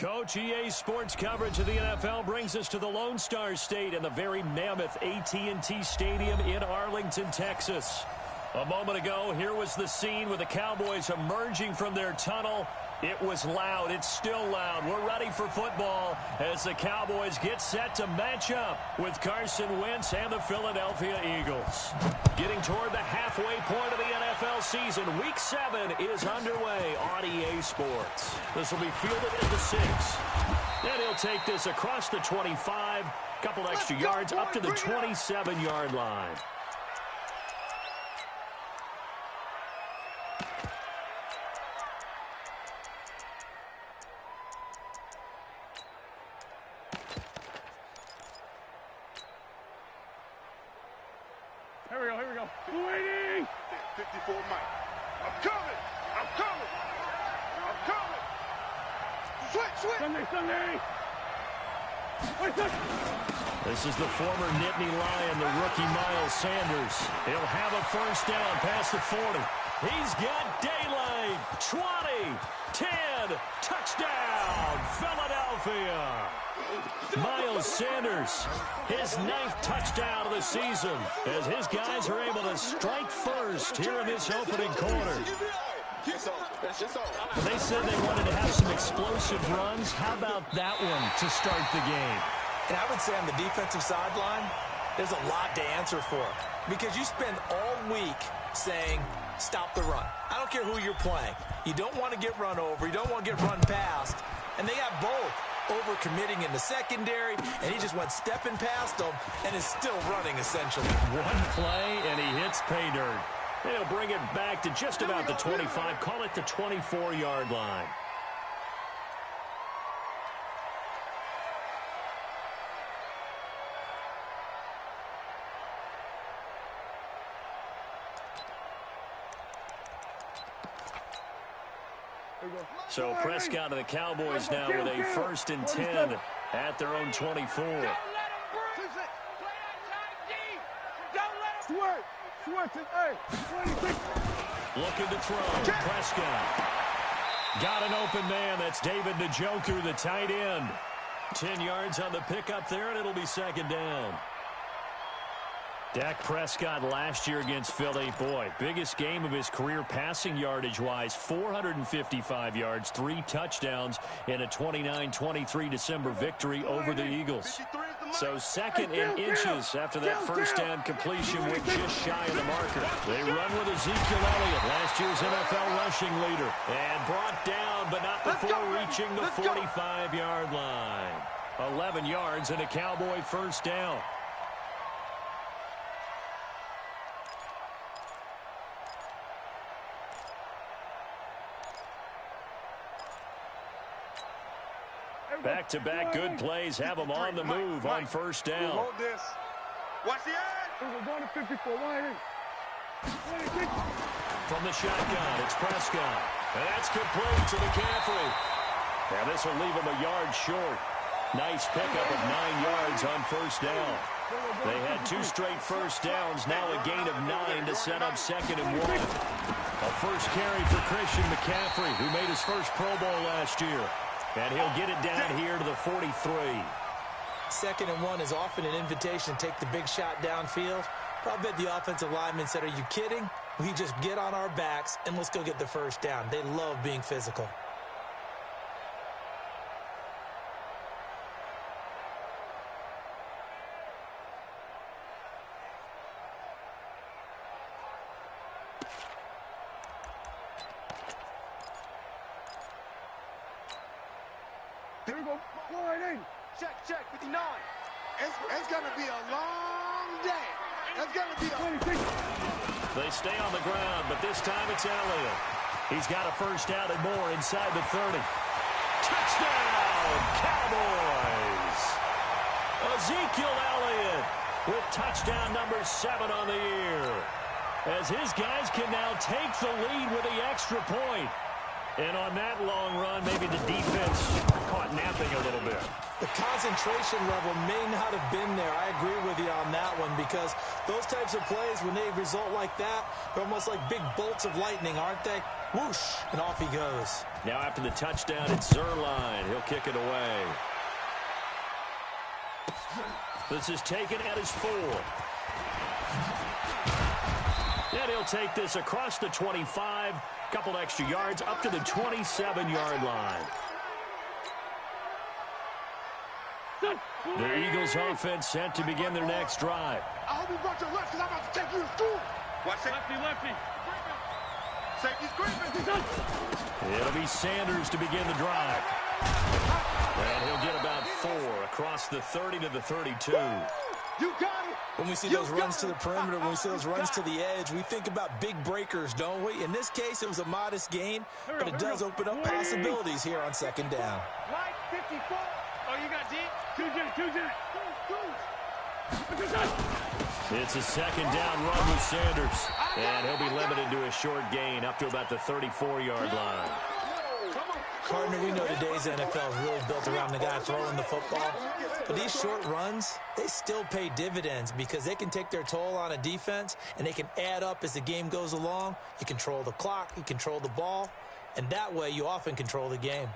Coach, EA Sports coverage of the NFL brings us to the Lone Star State and the very mammoth AT&T Stadium in Arlington, Texas. A moment ago, here was the scene with the Cowboys emerging from their tunnel. It was loud. It's still loud. We're ready for football as the Cowboys get set to match up with Carson Wentz and the Philadelphia Eagles. Getting toward the halfway point of the NFL season, Week 7 is underway on EA Sports. This will be fielded at the 6. And he'll take this across the 25, couple extra yards up to the 27-yard line. Here we go. Waiting! 54 Mike. I'm coming! Switch! Sunday! This is the former Nittany Lion, the rookie Miles Sanders. He'll have a first down past the 40. He's got daylight. 20, 10, touchdown, Philadelphia. Miles Sanders, his 9th touchdown of the season, as his guys are able to strike first here in this opening quarter. They said they wanted to have some explosive runs. How about that one to start the game? And I would say on the defensive sideline, there's a lot to answer for. Because you spend all week saying, stop the run. I don't care who you're playing. You don't want to get run over. You don't want to get run past. And they got both. Over-committing in the secondary, and he just went stepping past them and is still running, essentially. One play, and he hits pay dirt. And he'll bring it back to just about the 25, call it the 24-yard line. So Prescott and the Cowboys now with a 1st and 10 at their own 24. Looking to throw. Prescott. Got an open man. That's David Njoku, the tight end. 10 yards on the pickup there, and it'll be 2nd down. Dak Prescott last year against Philly, boy, biggest game of his career passing yardage-wise, 455 yards, 3 touchdowns in a 29-23 December victory over the Eagles. So 2nd in inches after that first down completion went just shy of the marker. They run with Ezekiel Elliott, last year's NFL rushing leader, and brought down, but not before reaching the 45-yard line. 11 yards and a Cowboy first down. Back-to-back good plays have them on the move on first down. Hold this. Watch the eye. We're going to 54. From the shotgun, it's Prescott. And that's complete to McCaffrey. And this will leave him a yard short. Nice pickup of 9 yards on first down. They had 2 straight first downs, now a gain of 9 to set up 2nd and 1. A first carry for Christian McCaffrey, who made his first Pro Bowl last year. And he'll get it down here to the 43. 2nd and 1 is often an invitation to take the big shot downfield. But I bet the offensive lineman said, are you kidding? We just get on our backs and let's go get the first down. They love being physical. Here we go. Check, 59. It's going to be a long day. It's going to be a... They stay on the ground, but this time it's Elliott. He's got a first down and more inside the 30. Touchdown, Cowboys! Ezekiel Elliott with touchdown number 7 on the year. As his guys can now take the lead with the extra point. And on that long run, maybe the defense caught napping a little bit. The concentration level may not have been there. I agree with you on that one because those types of plays, when they result like that, they're almost like big bolts of lightning, aren't they? Whoosh, and off he goes. Now after the touchdown, it's Zerline. He'll kick it away. This is taken at his 4. And he'll take this across the 25, couple extra yards up to the 27-yard line. The Eagles offense set to begin their next drive. I hope you brought your lunch because I'm about to take you to school. Watch it. Lefty. Safety's creeping. It'll be Sanders to begin the drive. And he'll get about 4 across the 30 to the 32. You got it. When we see those runs to the perimeter, when we see those runs to the edge, we think about big breakers, don't we? In this case, it was a modest gain, but it does open up possibilities here on second down. Right, 54. Oh, you got D? 2J. It's a second down run with Sanders. And he'll be limited to a short gain up to about the 34-yard line. Partner, we know today's NFL is really built around the guy throwing the football. But these short runs, they still pay dividends because they can take their toll on a defense and they can add up as the game goes along. You control the clock, you control the ball, and that way you often control the game.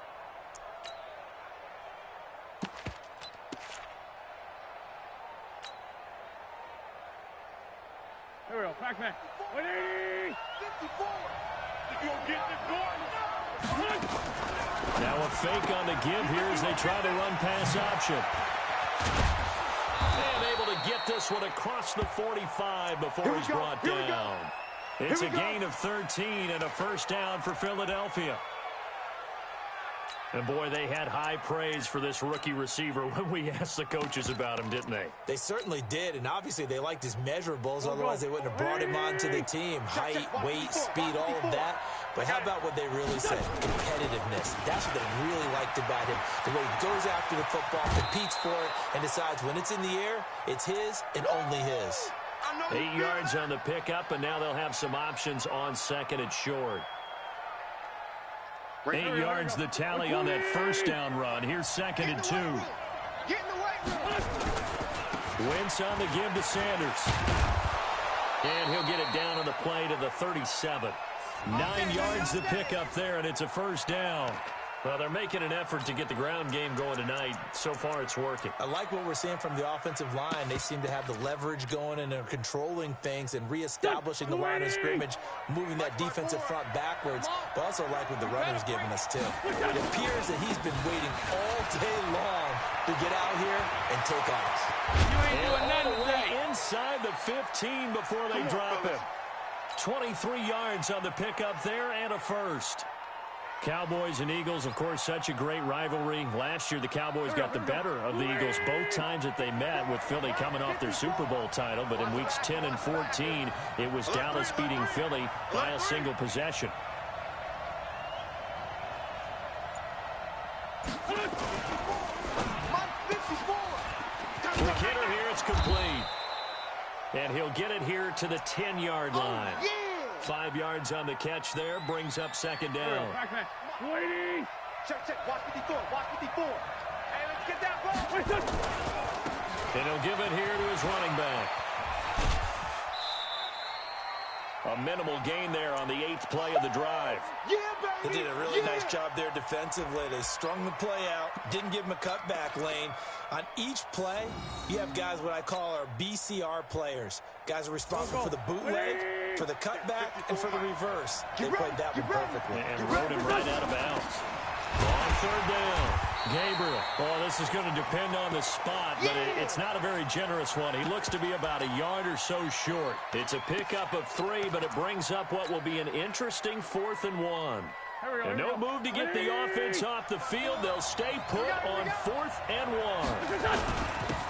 Here we go, back. 180! 54. You gonna get this going? Now a fake on the give here as they try to run pass option. And able to get this one across the 45 before he's brought down. It's a gain of 13 and a first down for Philadelphia. And, boy, they had high praise for this rookie receiver when we asked the coaches about him, didn't they? They certainly did, and obviously they liked his measurables. Otherwise, they wouldn't have brought him onto the team. Height, weight, speed, all of that. But how about what they really said? Competitiveness. That's what they really liked about him. The way he goes after the football, competes for it, and decides when it's in the air, it's his and only his. 8 yards on the pickup, and now they'll have some options on second and short. 8 yards the tally on that first down run. Here's second and 2. Wentz on the give to Sanders. And he'll get it down on the play to the 37. 9 yards the pickup there, and it's a first down. Well, they're making an effort to get the ground game going tonight. So far, it's working. I like what we're seeing from the offensive line. They seem to have the leverage going and they're controlling things and reestablishing the line of scrimmage, moving that defensive front backwards. But also like what the runner's giving us, too. It appears that he's been waiting all day long to get out here and take off. You ain't doing nothing today. Inside the 15 before they drop him. 23 yards on the pickup there and a first. Cowboys and Eagles, of course, such a great rivalry. Last year, the Cowboys got the better of the Eagles both times that they met, with Philly coming off their Super Bowl title. But in weeks 10 and 14, it was Dallas beating Philly by a single possession. Quick hitter here, it's complete. And he'll get it here to the 10-yard line. 5 yards on the catch there, brings up second down. Waiting. Check. Watch 54. Hey, let's get that ball. And he'll give it here to his running back. A minimal gain there on the 8th play of the drive. Yeah, They baby. did a really nice job there defensively. They strung the play out, didn't give him a cutback lane. On each play, you have guys what I call our BCR players. Guys are responsible for the bootleg, for the cutback, and for the reverse. They played that one perfectly. And rode him right out of bounds. On third down, Gabriel. Oh, this is going to depend on the spot, but it's not a very generous one. He looks to be about a yard or so short. It's a pickup of 3, but it brings up what will be an interesting 4th and 1. And no move to get the offense off the field. They'll stay put on 4th and 1.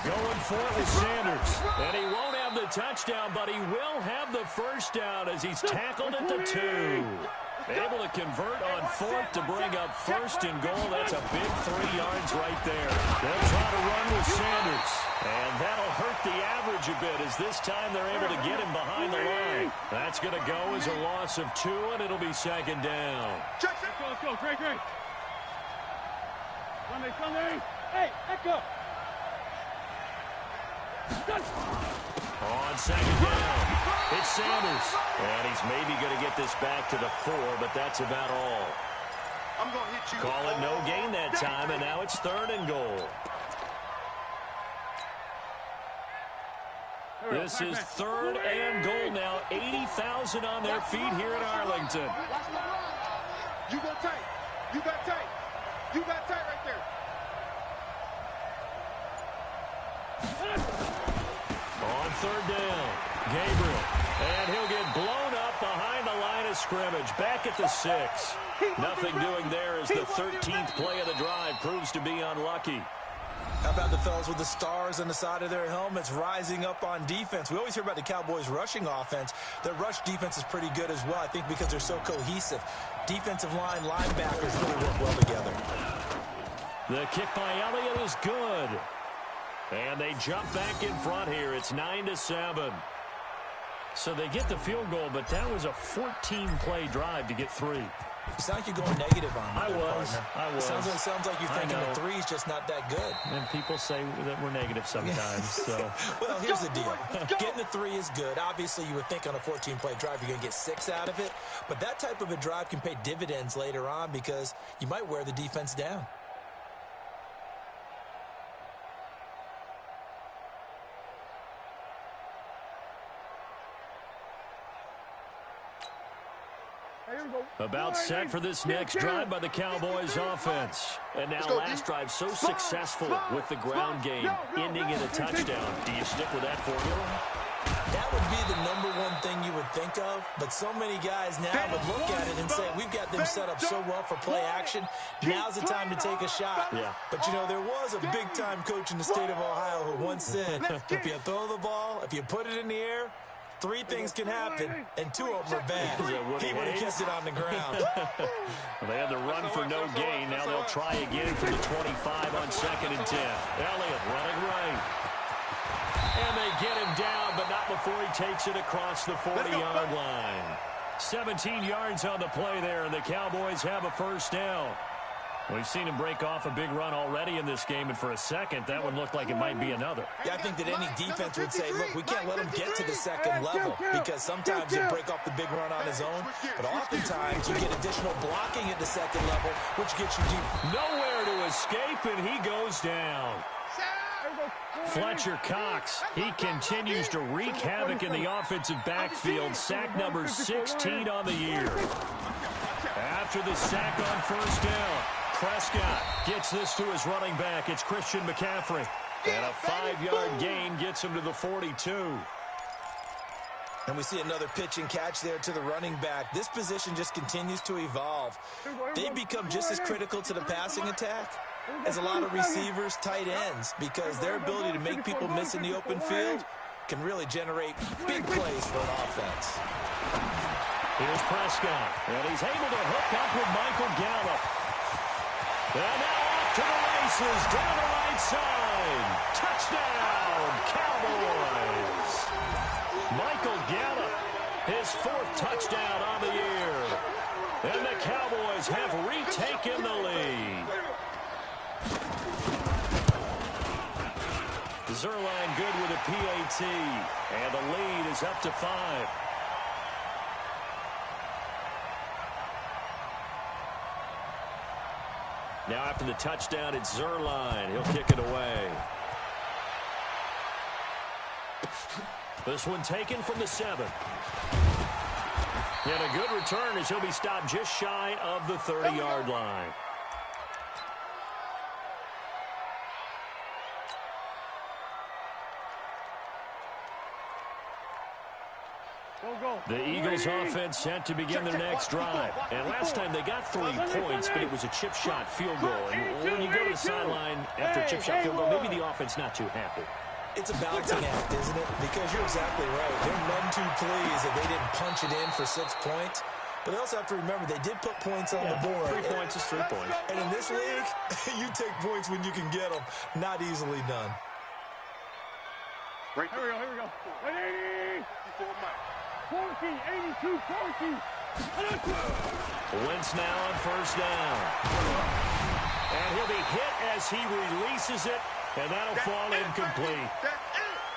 Going for it with Sanders. And he won't have the touchdown, but he will have the first down as he's tackled at the 2. Able to convert on 4th to bring up 1st and goal. That's a big 3 yards right there. They'll try to run with Sanders. And that'll hurt the average a bit as this time they're able to get him behind the line. That's going to go as a loss of 2, and it'll be second down. Let's go. Great. Sunday. Hey, echo. On second down, it's Sanders. And he's maybe going to get this back to the 4, but that's about all. I'm going to hit you. Call it no gain that time, and now it's 3rd and goal. This is 3rd and goal now. 80,000 on their feet here in Arlington. Watch my run. You go tight. You got tight. You got tight right there. On 3rd down, Gabriel. And he'll get blown up behind the line of scrimmage. Back at the 6. Nothing doing there as the 13th play of the drive proves to be unlucky. How about the fellas with the stars on the side of their helmets rising up on defense? We always hear about the Cowboys' rushing offense. Their rush defense is pretty good as well, I think, because they're so cohesive. Defensive line, linebackers really work well together. The kick by Elliott is good. And they jump back in front here. It's 9-7. So they get the field goal, but that was a 14-play drive to get 3. You sound like you're going negative on me. I was. It sounds like you're thinking the 3's just not that good. And people say that we're negative sometimes. So. Well, here's the deal. Getting the 3 is good. Obviously, you would think on a 14-play drive you're going to get 6 out of it. But that type of a drive can pay dividends later on because you might wear the defense down. About set for this next drive by the Cowboys offense. And now last drive so successful with the ground game, ending in a touchdown. Do you stick with that formula? That would be the #1 thing you would think of, but so many guys now would look at it and say, we've got them set up so well for play action, now's the time to take a shot. Yeah. But, you know, there was a big-time coach in the state of Ohio who once said, if you throw the ball, if you put it in the air, 3 things can happen, and 2 of them are bad. He would have kept it on the ground. Well, they had the run for no gain. Now they'll try again from the 25 on 2nd and 10. Elliott running right. And they get him down, but not before he takes it across the 40-yard line. 17 yards on the play there, and the Cowboys have a 1st down. We've seen him break off a big run already in this game, and for a second, that one looked like it might be another. Yeah, I think that any defense would say, look, we can't let him get to the 2nd level because sometimes he'll break off the big run on his own, but oftentimes you get additional blocking at the 2nd level, which gets you deep. Nowhere to escape, and he goes down. Fletcher Cox, he continues to wreak havoc in the offensive backfield. Sack number 16 on the year. After the sack on 1st down, Prescott gets this to his running back. It's Christian McCaffrey. And a 5-yard gain gets him to the 42. And we see another pitch and catch there to the running back. This position just continues to evolve. They become just as critical to the passing attack as a lot of receivers, tight ends, because their ability to make people miss in the open field can really generate big plays for an offense. Here's Prescott, and he's able to hook up with Michael Gallup. And now off to the races, down the right side. Touchdown, Cowboys. Michael Gallup, his 4th touchdown on the year. And the Cowboys have retaken the lead. Zerline good with a PAT, and the lead is up to 5. Now after the touchdown, it's Zerline. He'll kick it away. This one taken from the 7. And a good return as he'll be stopped just shy of the 30-yard line. The Eagles offense set to begin their next drive. And last time they got 3 points, but it was a chip shot field goal. And when you go to the sideline after a chip shot field goal, maybe the offense not too happy. It's a balancing act, isn't it? Because you're exactly right. They're none too pleased that they didn't punch it in for 6 points. But they also have to remember they did put points on the board. 3 points is 3 points. And in this league, you take points when you can get them. Not easily done. Here we go. 180. 40, 82, 40. Wentz now on 1st down. And he'll be hit as he releases it, and that'll fall incomplete.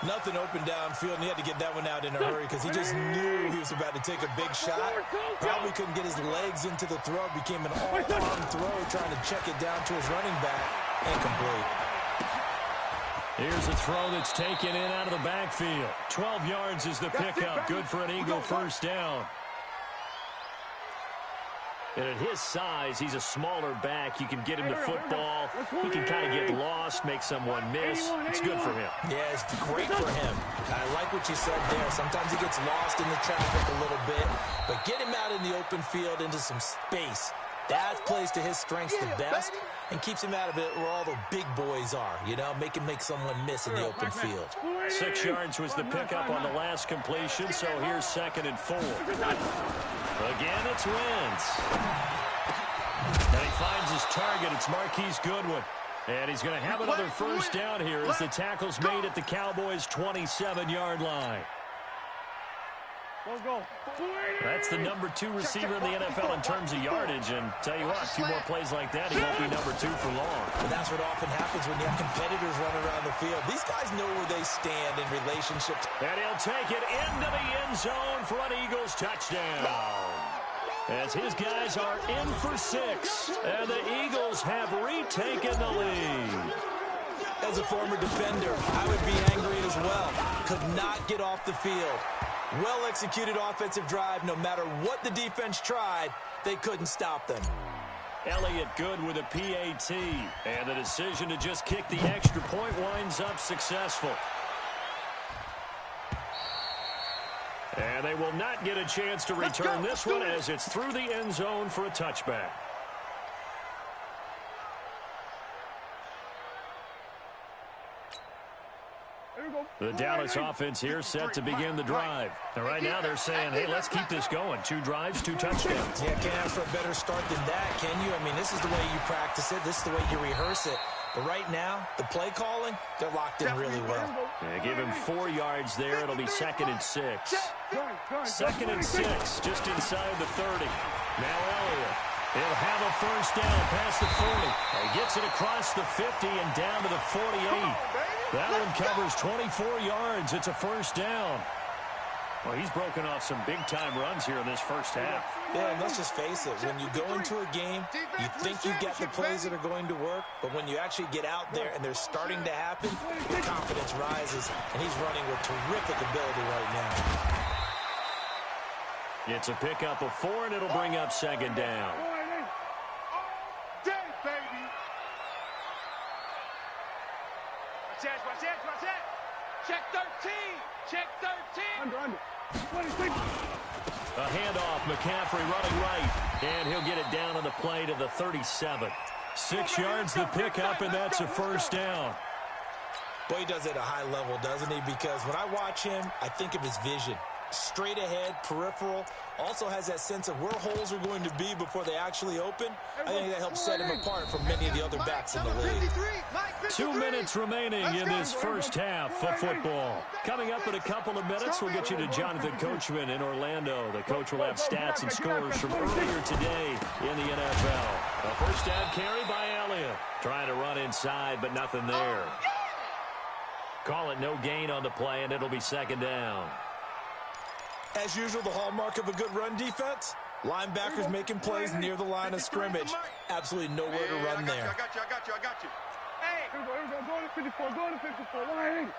Nothing open downfield, and he had to get that one out in a hurry because he just knew he was about to take a big shot. Probably couldn't get his legs into the throw. Became an all-arm throw, trying to check it down to his running back. Incomplete. Here's a throw that's taken in out of the backfield. 12 yards is the pickup. Good for an Eagle first down. And at his size, he's a smaller back. You can get him to football. He can kind of get lost, make someone miss. It's good for him. Yeah, it's great for him. I like what you said there. Sometimes he gets lost in the traffic a little bit, but get him out in the open field into some space. That plays to his strengths the best and keeps him out of it where all the big boys are, you know, make someone miss in the open field. 6 yards was the pickup on the last completion, so here's 2nd and 4. Again, it's Wentz. And he finds his target. It's Marquise Goodwin. And he's going to have another first down here as the tackle's made at the Cowboys' 27-yard line. That's the number 2 receiver in the NFL in terms of yardage. And tell you what, a few more plays like that, he won't be number 2 for long. But that's what often happens when you have competitors running around the field. These guys know where they stand in relationships. And he'll take it into the end zone for an Eagles touchdown. As his guys are in for 6. And the Eagles have retaken the lead. As a former defender, I would be angry as well. Could not get off the field. Well-executed offensive drive. No matter what the defense tried, they couldn't stop them. Elliott good with a PAT. And the decision to just kick the extra point winds up successful. And they will not get a chance to return this one as it's through the end zone for a touchback. The Dallas offense here set to begin the drive. And right now they're saying, hey, let's keep this going. 2 drives, 2 touchdowns. Yeah, can't ask for a better start than that, can you? I mean, this is the way you practice it. This is the way you rehearse it. But right now, the play calling, they're locked in really well. Yeah, give him 4 yards there. It'll be 2nd and 6. 2nd and 6, just inside the 30. Now Elliott. He'll have a first down past the 40. He gets it across the 50 and down to the 48. That one covers 24 yards. It's a first down. Well, he's broken off some big-time runs here in this first half. Yeah, and let's just face it. When you go into a game, you think you get the plays that are going to work, but when you actually get out there and they're starting to happen, your confidence rises, and he's running with terrific ability right now. It's a pickup of 4, and it'll bring up 2nd down. Check 13. Check 13. A handoff. McCaffrey running right. And he'll get it down on the play to the 37. 6 yards the pickup, and that's a first down. Boy, he does it at a high level, doesn't he? Because when I watch him, I think of his vision. Straight ahead, peripheral, also has that sense of where holes are going to be before they actually open. I think that helps set him apart from many of the other backs in the league. 2 minutes remaining in this first half of football. Coming up in a couple of minutes, we'll get you to Jonathan Coachman in Orlando. The coach will have stats and scores from earlier today in the NFL. A first down carry by Elliott. Trying to run inside, but nothing there. Call it no gain on the play, and it'll be 2nd down. As usual, the hallmark of a good run defense, linebackers making plays near the line of scrimmage. Absolutely nowhere to run there. I got you. Hey! Here we go. Go to 54. Go to 54. Line.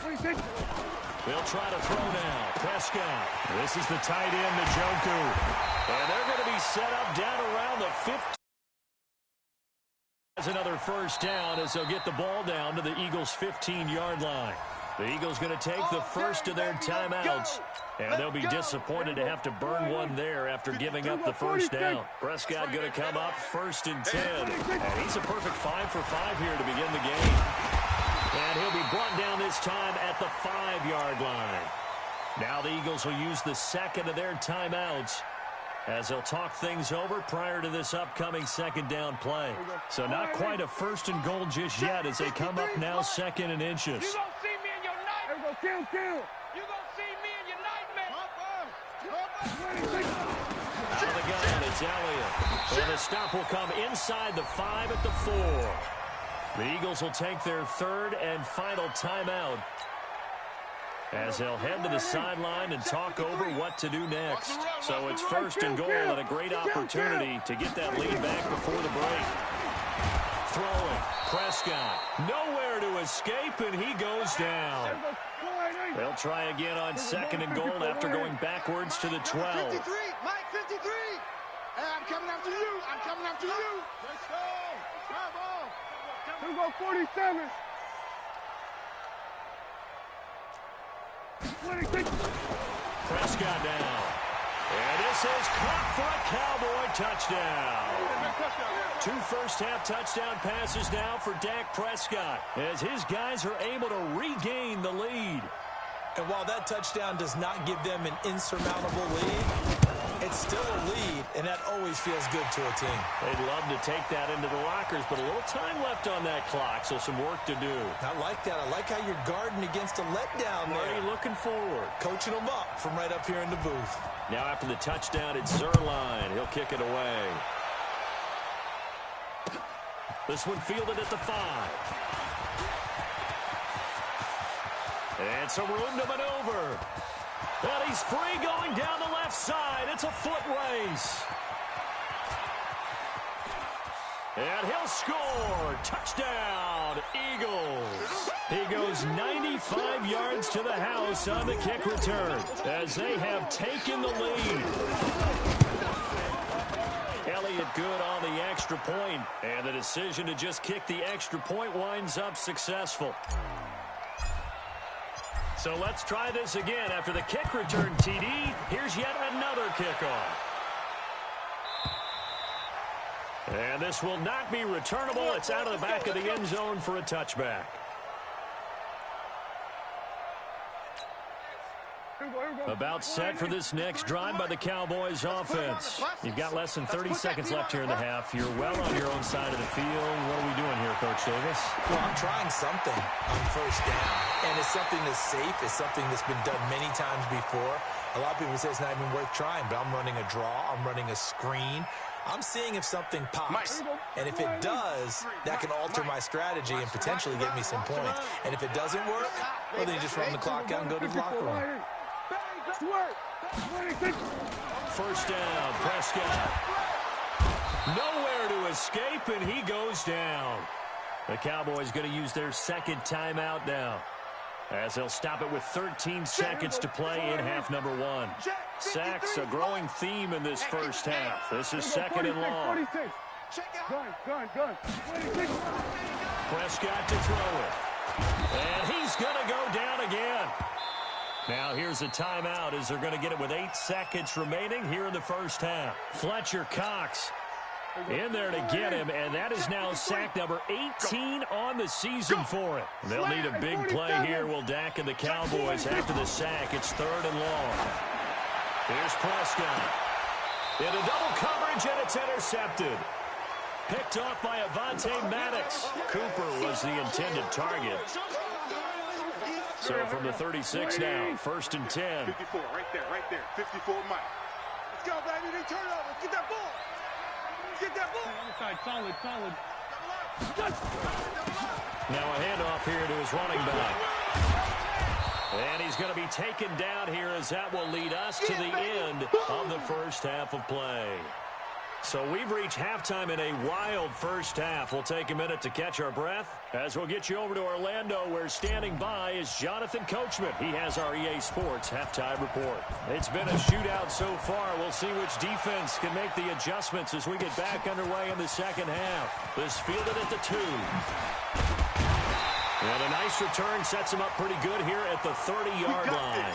26. They'll try to throw now. Prescott. This is the tight end, Njoku. And they're going to be set up down around the 50. Has another first down as they'll get the ball down to the Eagles' 15-yard line. The Eagles going to take the first of their timeouts, and they'll be disappointed to have to burn one there after giving up the first down. Prescott going to come up 1st and 10, and he's a perfect 5 for 5 here to begin the game. And he'll be brought down this time at the 5-yard line. Now the Eagles will use the 2nd of their timeouts as they'll talk things over prior to this upcoming 2nd down play. So not quite a 1st and goal just yet as they come up now 2nd and inches. Kill. You gonna see me in your nightmare. Out of the gun. It's Elliott. And the stop will come inside the 5 at the 4. The Eagles will take their third and final timeout as they'll head to the sideline and talk over what to do next. So it's first and goal and a great opportunity to get that lead back before the break. Throwing. Prescott. Nowhere to escape, and he goes down. They'll try again on second and goal after going backwards to the 12. 53, Mike 53. Hey, I'm coming after you. I'm coming after you. Let's go. Here we go, 47. 26. Prescott down. And this is caught for a Cowboy touchdown. 2 first-half touchdown passes now for Dak Prescott as his guys are able to regain the lead. And while that touchdown does not give them an insurmountable lead, it's still a lead, and that always feels good to a team. They'd love to take that into the lockers, but a little time left on that clock, so some work to do. I like that. I like how you're guarding against a letdown there. Already looking forward. Coaching them up from right up here in the booth. Now after the touchdown, it's Zerline. He'll kick it away. This one fielded at the 5. And some room to maneuver. And he's free going down the left side. It's a foot race. And he'll score. Touchdown, Eagles. He goes 95 yards to the house on the kick return as they have taken the lead. Elliott good on the extra point, and the decision to just kick the extra point winds up successful. So let's try this again. After the kick return TD, here's yet another kickoff. And this will not be returnable. It's out of the back of the end zone for a touchback. About set for this next drive by the Cowboys offense. You've got less than 30 seconds left here in the half. You're well on your own side of the field. What are we doing here, Coach Davis? Well, I'm trying something on first down. And it's something that's safe. It's something that's been done many times before. A lot of people say it's not even worth trying, but I'm running a draw. I'm running a screen. I'm seeing if something pops. And if it does, that can alter my strategy and potentially get me some points. And if it doesn't work, well, then you just run the clock out and go to the locker room. First down, Prescott. Nowhere to escape, and he goes down. The Cowboys going to use their second timeout now, as they'll stop it with 13 seconds to play in half number 1. Sacks, a growing theme in this first half. This is second and long. Gun. Prescott to throw it. And he's going to go down again. Now here's a timeout as they're going to get it with 8 seconds remaining here in the first half. Fletcher Cox in there to get him, and that is now sack number 18 on the season for it. They'll need a big play here. Will Dak and the Cowboys after the sack. It's third and long. Here's Prescott. Into double coverage, and it's intercepted. Picked off by Avonte Maddox. Cooper was the intended target. So from the 36 now, first and 10. 54, right there. 54, Mike. Let's go, baby. They turn it over. Let's get that ball. Get that ball. Solid. Now a handoff here to his running back. And he's going to be taken down here as that will lead us to the end of the first half of play. So we've reached halftime in a wild first half. We'll take a minute to catch our breath as we'll get you over to Orlando, where standing by is Jonathan Coachman. He has our EA Sports halftime report. It's been a shootout so far. We'll see which defense can make the adjustments as we get back underway in the second half. This fielded at the 2. And a nice return sets him up pretty good here at the 30-yard line.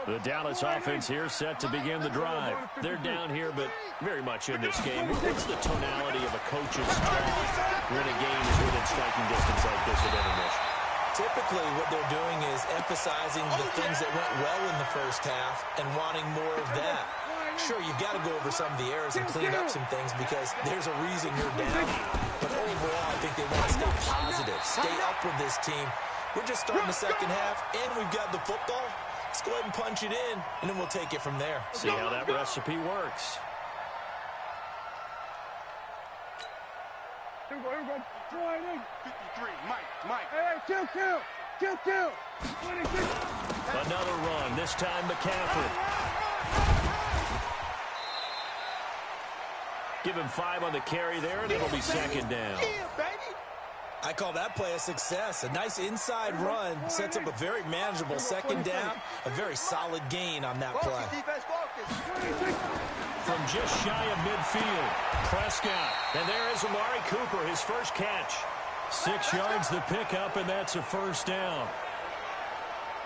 The Dallas offense here set to begin the drive. They're down here, but very much in this game. What's the tonality of a coach's talk when a game is within striking distance like this at intermission? Typically, what they're doing is emphasizing the things that went well in the first half and wanting more of that. Sure, you've got to go over some of the errors and clean up some things because there's a reason you're down. But overall, I think they want to stay positive, stay up with this team. We're just starting the second half, and we've got the football. Let's go ahead and punch it in, and then we'll take it from there. See how that recipe works. Here we go. Try it in. 53, Mike. Hey, kill. 26. Another run, this time McCaffrey. Give him 5 on the carry there, and it'll be second down. Yeah, baby. I call that play a success. A nice inside run sets up a very manageable second down, a very solid gain on that play. From just shy of midfield, Prescott. And there is Amari Cooper, his first catch. 6 yards the pickup, and that's a first down.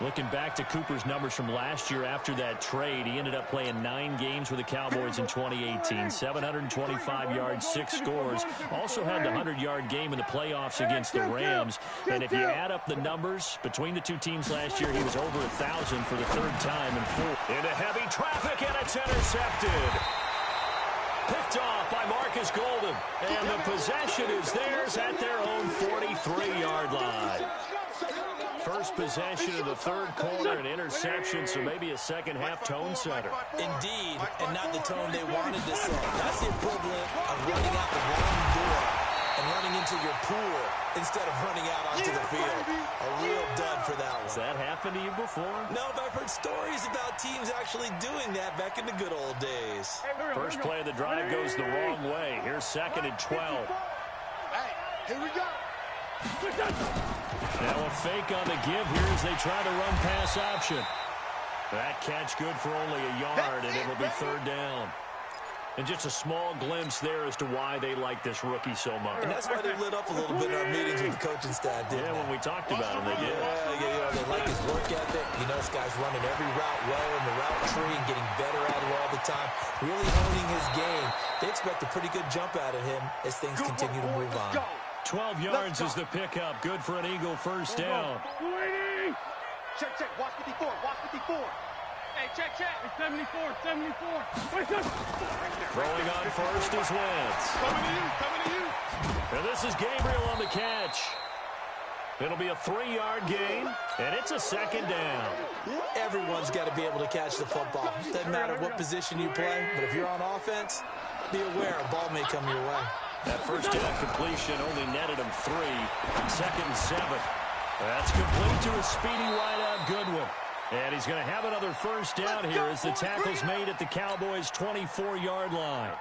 Looking back to Cooper's numbers from last year after that trade, he ended up playing 9 games with the Cowboys in 2018. 725 yards, 6 scores. Also had the 100-yard game in the playoffs against the Rams. And if you add up the numbers between the two teams last year, he was over 1,000 for the 3rd time in 4. Into heavy traffic, and it's intercepted. Picked off by Marcus Golden. And the possession is theirs at their own 43-yard line. First possession of the 3rd quarter, an interception, so maybe a second-half tone setter. Indeed, and not the tone they wanted to set. That's the equivalent of running out the wrong door and running into your pool instead of running out onto the field. A real dud for that one. Has that happened to you before? No, but I've heard stories about teams actually doing that back in the good old days. First play of the drive goes the wrong way. Here's 2nd and 12. Hey, here we go. Now a fake on the give here as they try to run pass option. That catch good for only a yard, and it'll be 3rd down. And just a small glimpse there as to why they like this rookie so much. And that's why they lit up a little bit in our meetings with the coaching staff, didn't they? When we talked about him, they did. Yeah, they like his work ethic. You know, this guy's running every route well in the route tree and getting better at it all the time. Really honing his game. They expect a pretty good jump out of him as things continue to move on. 12 yards is the pickup. Good for an Eagle first down. Check. Watch 54. Hey, check. 74. Throwing on first is Wentz. Coming to you. And this is Gabriel on the catch. It'll be a 3-yard gain, and it's a 2nd down. Everyone's got to be able to catch the football. Doesn't matter what position you play, but if you're on offense, be aware a ball may come your way. That first down completion only netted him 3. 2nd and 7. That's complete to a speedy wideout Goodwin. And he's going to have another first down here as the tackle's made at the Cowboys' 24-yard line.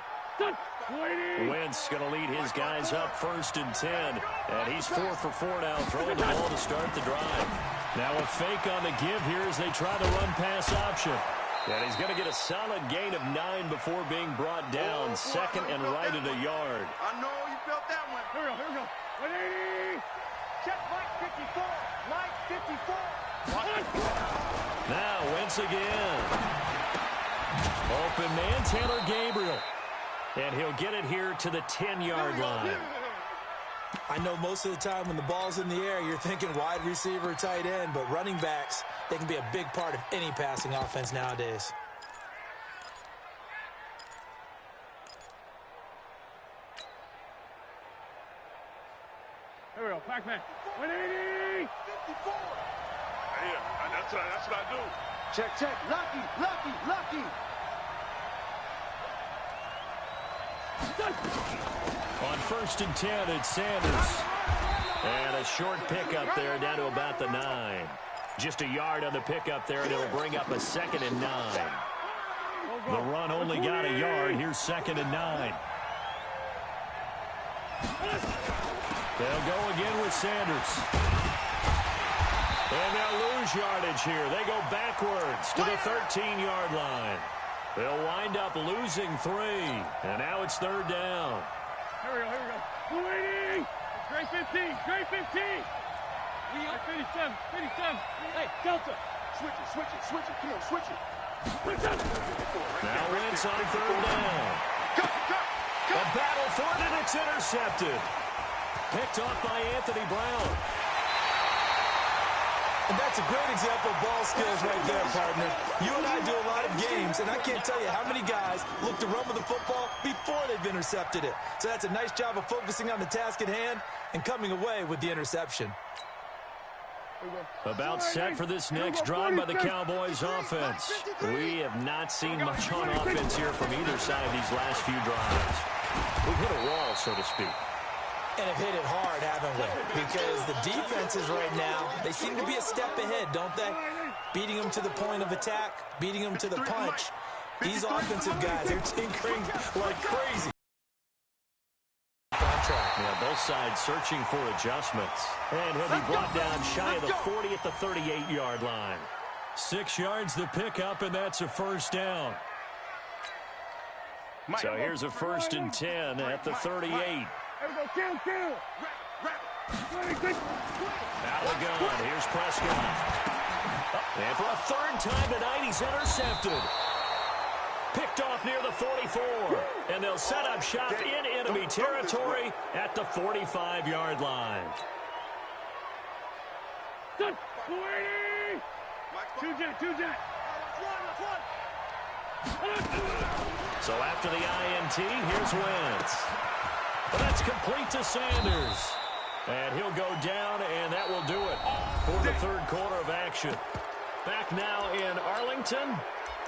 Wentz going to lead his guys up 1st and 10. And he's 4 for 4 now, throwing the ball to start the drive. Now a fake on the give here as they try to run pass option. And he's going to get a solid gain of 9 before being brought down. 2nd and right at a yard. I know you felt that one. Here we go. 180. Check Mike 54. Now Wentz again. Open man, Taylor Gabriel. And he'll get it here to the 10-yard line. I know most of the time when the ball's in the air, you're thinking wide receiver, tight end, but running backs, they can be a big part of any passing offense nowadays. Here we go. Pac-Man. 180. 54. Yeah, that's what I do. Check. Lucky. On 1st and 10, it's Sanders. And a short pickup there down to about the 9. Just a yard on the pickup there, and it'll bring up a 2nd and 9. The run only got a yard. Here's 2nd and 9. They'll go again with Sanders. And they'll lose yardage here. They go backwards to the 13-yard line. They'll wind up losing 3. And now it's 3rd down. Here we go. 280. Great 15. 57. Hey, Delta. Switch it. Come on, switch it. Now Wentz on 3rd down. A battle for it, and it's intercepted. Picked off by Anthony Brown. And that's a great example of ball skills right there, partner. You and I do a lot of games, and I can't tell you how many guys look to run with the football before they've intercepted it. So that's a nice job of focusing on the task at hand and coming away with the interception. About set for this next drive by the Cowboys offense. We have not seen much on offense here from either side of these last few drives. We've hit a wall, so to speak. And have hit it hard, haven't we? Because the defenses right now, they seem to be a step ahead, don't they? Beating them to the point of attack, beating them to the punch. These offensive guys, they're tinkering like crazy. Yeah, both sides searching for adjustments. And he'll be brought down shy of the 40 at the 38-yard line. 6 yards the pickup, and that's a first down. So here's a 1st and 10 at the 38. There we go, kill. Out of the gun, here's Prescott. And for a 3rd time tonight, he's intercepted. Picked off near the 44. And they'll set up shop in enemy territory at the 45-yard line. Two jet. So after the INT, here's Wentz. But that's complete to Sanders. And he'll go down, and that will do it for the 3rd quarter of action. Back now in Arlington.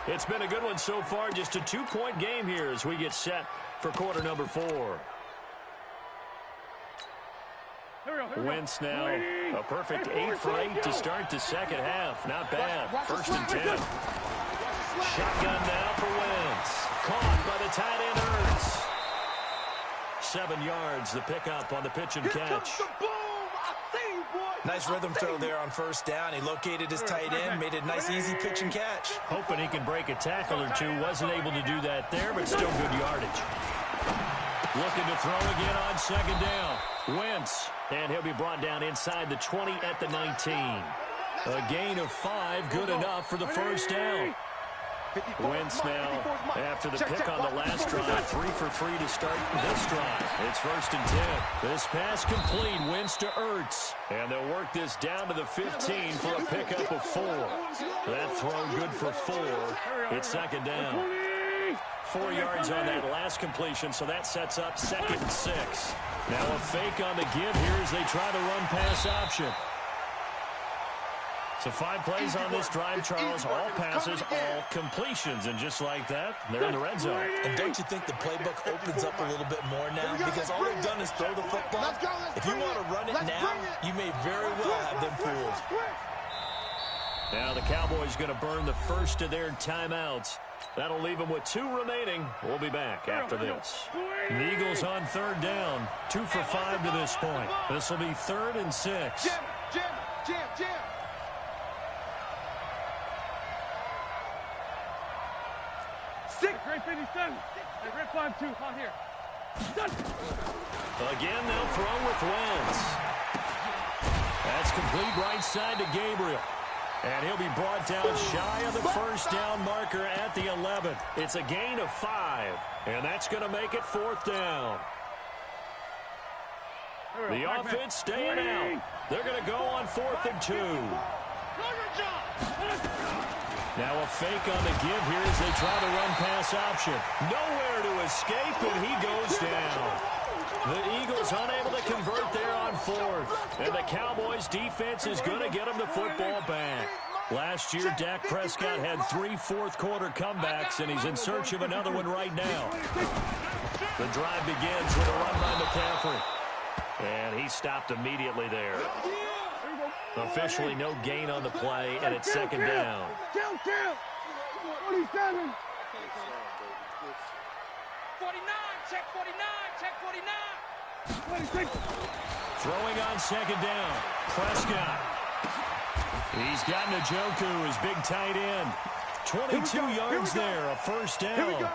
It's been a good one so far. Just a 2-point game here as we get set for quarter number 4. Wentz now a perfect 8 for 8 to start the second half. Not bad. 1st and 10. Shotgun now for Wentz. Caught by the tight end Ertz. 7 yards, the pickup on the pitch and catch. Nice rhythm throw there on 1st down. He located his tight end, made a nice easy pitch and catch. Hoping he can break a tackle or two. Wasn't able to do that there, but still good yardage. Looking to throw again on 2nd down. Wentz, and he'll be brought down inside the 20 at the 19. A gain of 5, good enough for the 1st down. Wentz now, after the pick on the last drive, 3 for 3 to start this drive. It's 1st and 10. This pass complete, Wentz to Ertz. And they'll work this down to the 15 for a pickup of 4. That throw good for 4. It's 2nd down. 4 yards on that last completion, so that sets up 2nd and 6. Now a fake on the give here as they try to run pass option. So 5 plays on this drive, Charles. All passes, all completions. And just like that, they're in the red zone. And don't you think the playbook opens up a little bit more now? Because all they've done is throw the football. If you want to run it now, you may very well have them fooled. Now the Cowboys going to burn the first of their timeouts. That'll leave them with 2 remaining. We'll be back after this. The Eagles on 3rd down. 2 for 5 to this point. This will be 3rd and 6. Jam. Great 57. Red 5-2 on here. Again, they'll throw with Wentz. That's complete right side to Gabriel. And he'll be brought down shy of the 1st down marker at the 11th. It's a gain of 5. And that's going to make it 4th down. The offense staying out. They're going to go on 4th and 2. Now a fake on the give here as they try to run pass option. Nowhere to escape, and he goes down. The Eagles unable to convert there on 4th. And the Cowboys defense is going to get them the football back. Last year, Dak Prescott had 3 fourth-quarter comebacks, and he's in search of another one right now. The drive begins with a run by McCaffrey. And he stopped immediately there. Officially no gain on the play, and it's 2nd down. 47. 49, check 49. Throwing on 2nd down. Prescott. He's got Njoku, his big tight end. 22 yards there, a 1st down.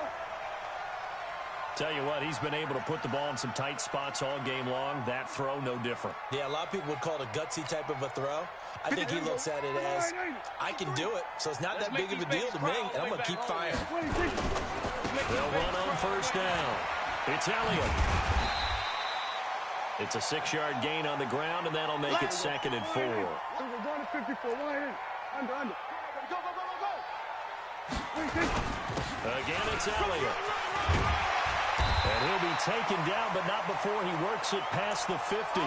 Tell you what, he's been able to put the ball in some tight spots all game long. That throw, no different. Yeah, a lot of people would call it a gutsy type of a throw. I think he looks at it as, I can do it, so it's not that big of a deal to me, and I'm going to keep firing. They'll run on 1st down. It's Elliott. It's a 6-yard gain on the ground, and that'll make it 2nd and 4. We're going to 54. Wide in. Under. Go, go, go, go, go. Again, it's Elliott. And he'll be taken down, but not before he works it past the 50.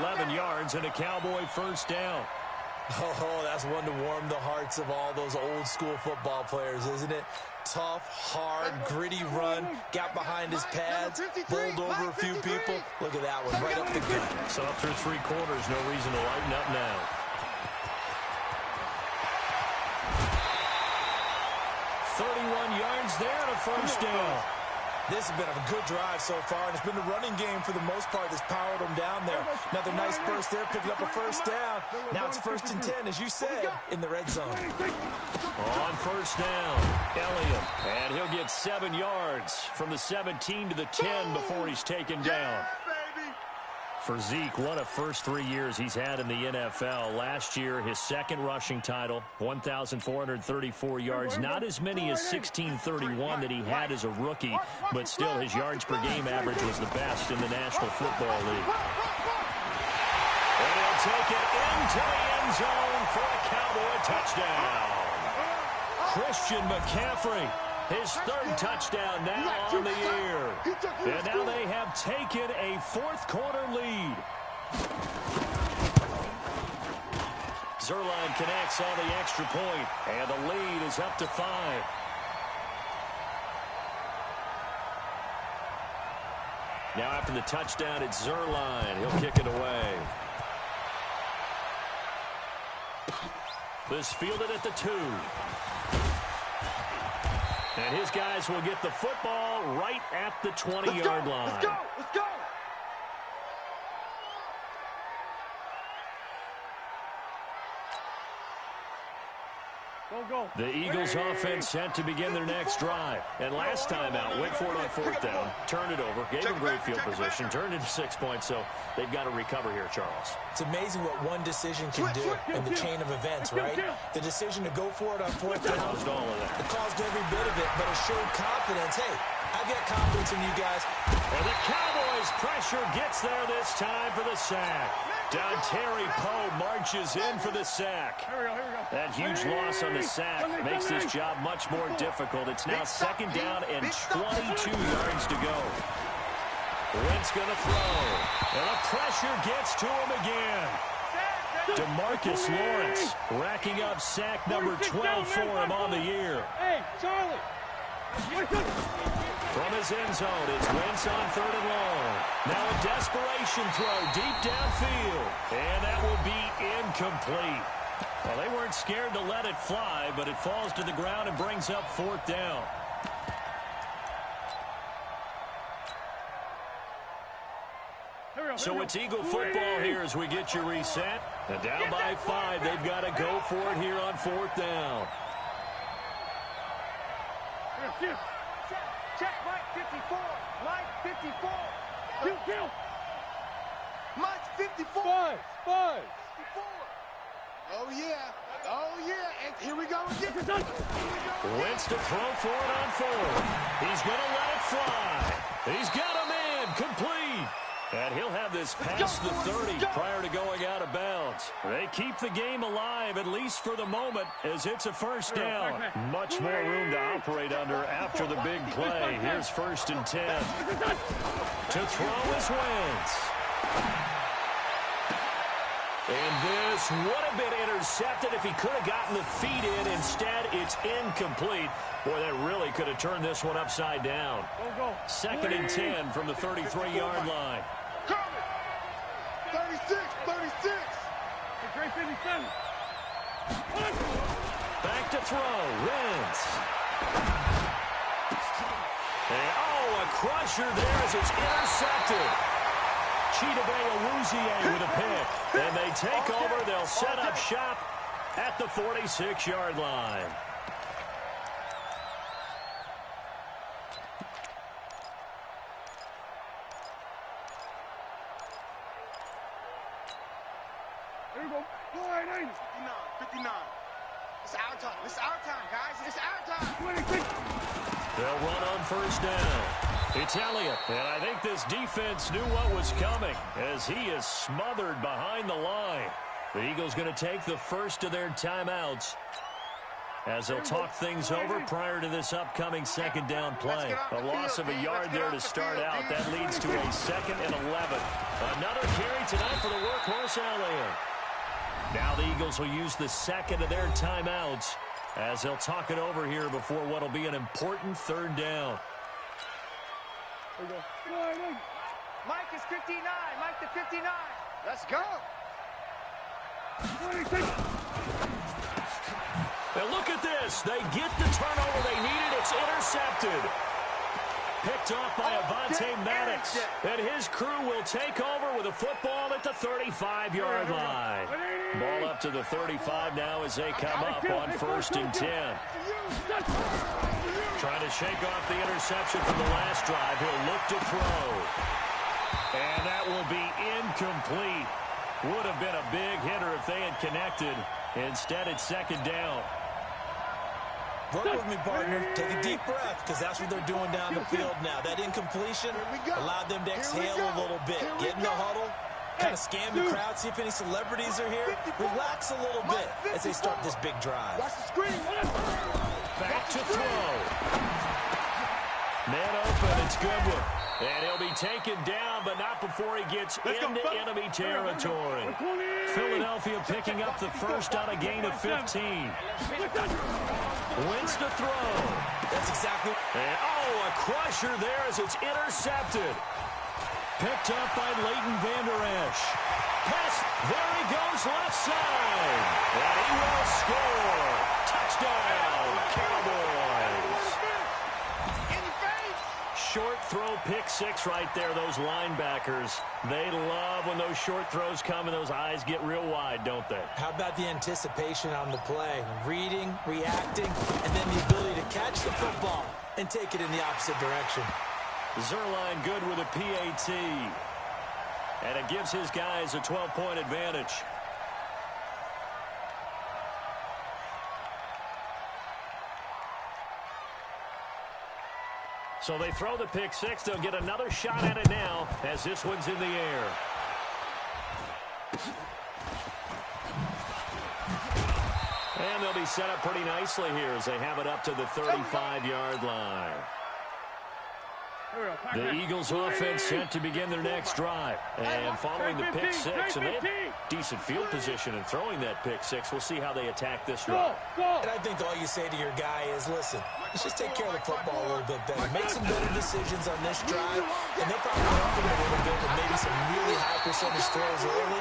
11 yards and a Cowboy first down. Oh, that's one to warm the hearts of all those old school football players, isn't it? Tough, hard, gritty run, got behind his pads, bowled over a few people. Look at that one, right up the gut. So up through 3 quarters, no reason to lighten up now. Yards there and a first down. This has been a good drive so far, and it's been the running game for the most part that's powered them down there. Another nice burst there, picking up a first down. Now it's 1st and 10, as you said, in the red zone. On first down, Elliott, and he'll get 7 yards from the 17 to the 10 before he's taken down. For Zeke, what a first 3 years he's had in the NFL. Last year, his 2nd rushing title, 1,434 yards. Not as many as 1,631 that he had as a rookie, but still his yards per game average was the best in the National Football League. And he'll take it into the end zone for a Cowboy touchdown. Christian McCaffrey, his 3rd touchdown now on the year. And now they have taken a 4th quarter lead. Zuerlein connects on the extra point, and the lead is up to 5. Now after the touchdown, it's Zuerlein. He'll kick it away. This fielded at the 2. And his guys will get the football right at the 20-yard line. Let's go! Let's go! Go. The Eagles offense set to begin their next drive. And last time out, went for it on 4th down, turned it over, gave him great field position, turned it to 6 points, so they've got to recover here, Charles. It's amazing what one decision can do in the chain of events, right? The decision to go for it on 4th down. Caused all of that. It caused every bit of it, but it showed confidence. Hey, I've got confidence in you guys. And the Cowboys' pressure gets there this time for the sack. Terry Poe marches in for the sack. Here we go. That huge loss on the sack makes this job much more difficult. It's now 2nd down and 22 yards to go. Wentz going to throw. And the pressure gets to him again. DeMarcus Lawrence racking up sack number 12 for him on the year. Hey, Charlie. From his end zone, it's Wentz on 3rd and long. Now a desperation throw deep downfield. And that will be incomplete. Well, they weren't scared to let it fly, but it falls to the ground and brings up 4th down. So it's Eagle football here as we get you reset. And down by 5, they've got to go for it here on 4th down. Check, Mike 54. Mike 54. Kill. Mike 54. Five. 54. Oh, yeah. And here we go again. Wentz to throw for it on 4th. He's going to let it fly. He's got a man complete. And he'll have this past the 30 prior to going out of bounds. They keep the game alive, at least for the moment, as it's a first down. Much more room to operate under after the big play. Here's 1st and 10. To throw is Wentz. And this would have been intercepted if he could have gotten the feet in. Instead, it's incomplete. Boy, that really could have turned this one upside down. Go. 2nd and 10 from the 33-yard line. 36. Great 57. Back to throw. Wentz. A crusher there as it's intercepted. Chidobe with a pick. And they take over. They'll set up shop at the 46-yard line. There you go. 59. It's our time, guys. It's our time. 26. They'll run on 1st down. It's Elliott, and I think this defense knew what was coming as he is smothered behind the line. The Eagles going to take the first of their timeouts as they'll talk things over prior to this upcoming second down play. A loss of a yard there to start out. That leads to a 2nd and 11. Another carry tonight for the workhorse Elliott. Now the Eagles will use the second of their timeouts as they'll talk it over here before what will be an important third down. Mike is 59. Mike to 59. Let's go. And look at this. They get the turnover they needed. It's intercepted. Picked off by Avonte Maddox. And his crew will take over with a football at the 35-yard line. Ball up to the 35 now as they come up on 1st and 10. Trying to shake off the interception from the last drive. He'll look to throw. And that will be incomplete. Would have been a big hitter if they had connected. Instead, it's 2nd down. Work with me, partner. Take a deep breath, because that's what they're doing down the field now. That incompletion allowed them to exhale a little bit. Get in the huddle, kind of scan the crowd, see if any celebrities are here. Relax a little bit as they start this big drive. Watch the screen. Back to throw. Man open, it's Goodwin. And he'll be taken down, but not before he gets into enemy territory. Philadelphia picking up the first on a gain of 15. Wins to throw. That's exactly. And, a crusher there as it's intercepted. Picked up by Leighton Vander Esch. Pass, there he goes left side. And he will score. Touchdown, Cowboys. Short throw, pick 6 right there, those linebackers. They love when those short throws come and those eyes get real wide, don't they? How about the anticipation on the play? Reading, reacting, and then the ability to catch the football and take it in the opposite direction. Zerline good with a PAT. And it gives his guys a 12-point advantage. So they throw the pick 6. They'll get another shot at it now as this one's in the air. And they'll be set up pretty nicely here as they have it up to the 35-yard line. The Eagles offense set to begin their next drive. And following the pick 6, and they have decent field position in throwing that pick 6. We'll see how they attack this drive. And I think all you say to your guy is, listen, let's just take care of the football a little bit better. Make some better decisions on this drive, and they'll probably help him a little bit with maybe some really high percentage throws early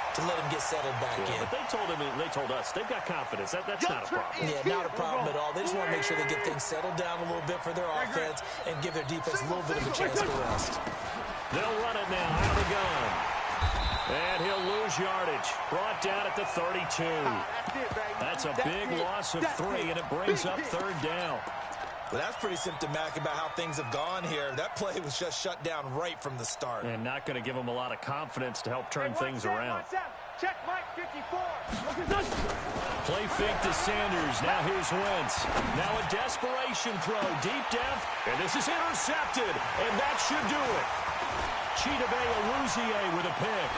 to let him get settled back in. But they told us they've got confidence. That's not a problem. Yeah, not a problem at all. They just want to make sure they get things settled down a little bit for their offense and give their defense a little bit of a chance to rest. They'll run it now out of the gun. And he'll lose yardage. Brought down at the 32. That's a big loss of 3, and it brings up 3rd down. Well, that's pretty symptomatic about how things have gone here. That play was just shut down right from the start. And not going to give them a lot of confidence to help turn things around. Check Mike 54. Play fake to Sanders. Now here's Wentz. Now a desperation throw. Deep depth. And this is intercepted. And that should do it. Chidobe Awuzie with a pick.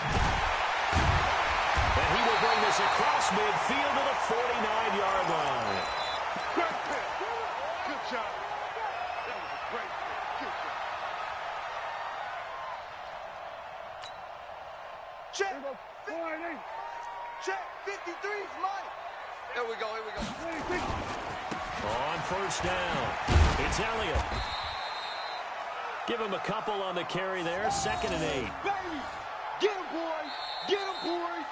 And he will bring this across midfield to the 49-yard line. Great pick. Good job. That was a great pick. Good job. Check. Check. 53's Mike. Here we go. On 1st down, it's Elliott. Give him a couple on the carry there. 2nd and 8. Baby. Get him, boys. Get him, boys.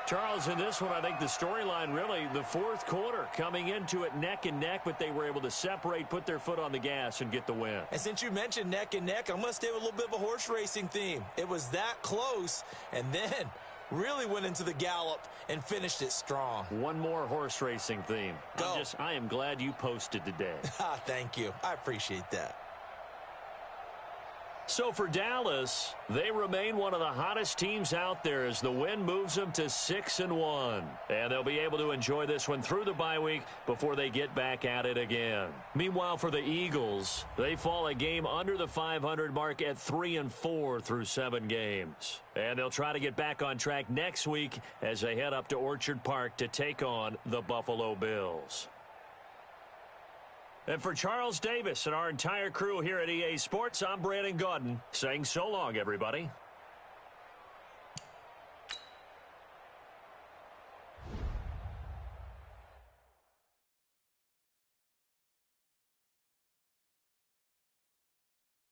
Charles, in this one, I think the storyline really, the 4th quarter, coming into it neck and neck, but they were able to separate, put their foot on the gas, and get the win. And since you mentioned neck and neck, I'm going to stay with a little bit of a horse racing theme. It was that close, and then really went into the gallop and finished it strong. One more horse racing theme. Go. I am glad you posted today. Thank you. I appreciate that. So for Dallas, they remain one of the hottest teams out there as the win moves them to 6-1. And they'll be able to enjoy this one through the bye week before they get back at it again. Meanwhile, for the Eagles, they fall a game under the 500 mark at 3-4 through 7 games. And they'll try to get back on track next week as they head up to Orchard Park to take on the Buffalo Bills. And for Charles Davis and our entire crew here at EA Sports, I'm Brandon Gaudin saying so long, everybody.